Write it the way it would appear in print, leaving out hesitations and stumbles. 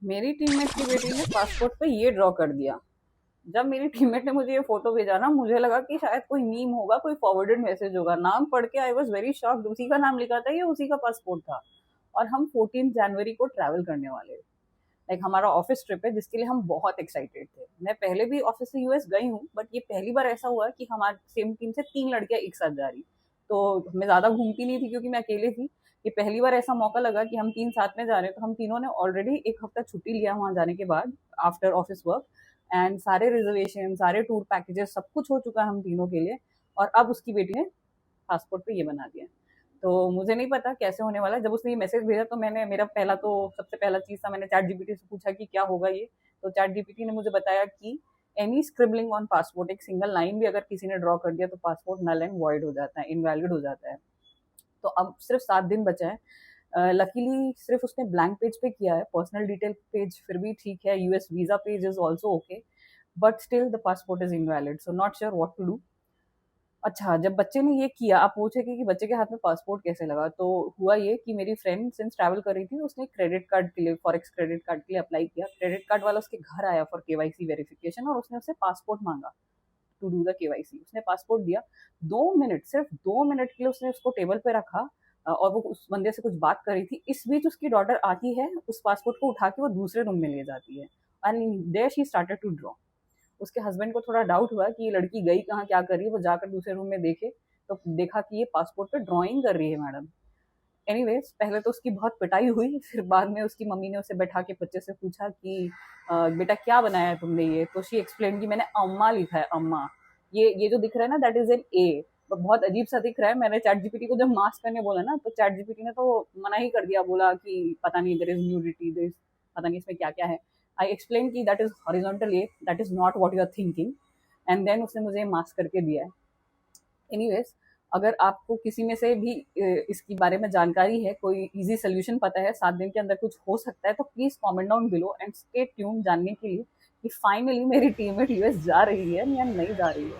मेरी टीममेट की बेटी ने पासपोर्ट पे ये ड्रॉ कर दिया। जब मेरी टीममेट ने मुझे ये फोटो भेजा ना, मुझे लगा कि शायद कोई मीम होगा, कोई फॉरवर्डेड मैसेज होगा। नाम पढ़ के आई वाज वेरी शॉक्ड। उसी का नाम लिखा था, ये उसी का पासपोर्ट था। और हम 14 जनवरी को ट्रैवल करने वाले थे। लाइक हमारा ऑफिस ट्रिप है जिसके लिए हम बहुत एक्साइटेड थे। मैं पहले भी ऑफिस से यूएस गई हूँ, बट ये पहली बार ऐसा हुआ कि हमारी सेम टीम से 3 लड़कियां एक साथ जा रही। तो मैं ज्यादा घूमती नहीं थी क्योंकि मैं अकेले थी। ये पहली बार ऐसा मौका लगा कि हम तीन साथ में जा रहे हैं। तो हम तीनों ने ऑलरेडी एक हफ्ता छुट्टी लिया वहां जाने के बाद, आफ्टर ऑफिस वर्क। एंड सारे रिजर्वेशन, सारे टूर पैकेजेस, सब कुछ हो चुका है हम तीनों के लिए। और अब उसकी बेटी ने पासपोर्ट पे ये बना दिया। तो मुझे नहीं पता कैसे होने वाला है। जब उसने ये मैसेज भेजा तो मैंने, मेरा पहला तो सबसे पहला चीज था, मैंने चैट जीपीटी से पूछा कि क्या होगा ये। तो चैट जीपीटी ने मुझे बताया कि एनी स्क्रिबलिंग ऑन पासपोर्ट, एक सिंगल लाइन भी अगर किसी ने ड्रॉ कर दिया तो पासपोर्ट नल एंड वॉइड हो जाता है, इनवैलिड हो जाता है। तो अब सिर्फ 7 दिन बचा है। लकीली सिर्फ उसने ब्लैंक पेज पे किया है, पर्सनल डिटेल पेज फिर भी ठीक है, US visa page is also okay, but still the passport is invalid, so not sure what to do. अच्छा, जब बच्चे ने ये किया, आप पूछेंगे कि बच्चे के हाथ में पासपोर्ट कैसे लगा, तो हुआ ये कि मेरी फ्रेंड सिंस ट्रैवल कर रही थी, उसने क्रेडिट कार्ड के लिए, फॉरेक्स क्रेडिट कार्ड के लिए अप्लाई किया। क्रेडिट कार्ड वाला उसके घर आया फॉर केवाईसी वेरिफिकेशन, और उसने उससे पासपोर्ट मांगा टू डू द केवाईसी। उसने पासपोर्ट दिया। 2 मिनट, सिर्फ 2 मिनट के लिए उसने उसको टेबल पे रखा। और वो उस बंदे से कुछ बात कर रही थी। इस बीच उसकी डॉटर आती है, उस पासपोर्ट को उठा के वो दूसरे रूम में ले जाती है। And there she started to draw. उसके हस्बैंड को थोड़ा डाउट हुआ कि ये लड़की गई कहाँ, क्या कर रही है। वो जाकर दूसरे रूम में देखे तो देखा कि ये पासपोर्ट पे ड्राइंग कर रही है मैडम। एनीवेज, पहले तो उसकी बहुत पिटाई हुई, फिर बाद में उसकी मम्मी ने उसे बैठा के बच्चे से पूछा कि बेटा क्या बनाया है तुमने ये। तो शी एक्सप्लेन कि मैंने अम्मा लिखा है, अम्मा। ये जो दिख रहा है ना, दैट इज एन ए। तो बहुत अजीब सा दिख रहा है। मैंने चैट जीपीटी को जब मास्क करने बोला ना, तो चैट जीपीटी ने तो मना ही कर दिया, बोला कि पता नहीं, there is nudity, there is, पता नहीं इसमें क्या क्या है। आई एक्सप्लेन की that is horizontal uh, that is not what you are thinking. And then उसने मुझे मास्क करके दिया है। एनीवेज, अगर आपको किसी में से भी इसके बारे में जानकारी है, कोई इजी सोल्यूशन पता है, 7 दिन के अंदर कुछ हो सकता है, तो please comment down below and stay tune जानने के लिए कि फाइनली मेरी टीम में यूएस जा रही है या नहीं जा रही है।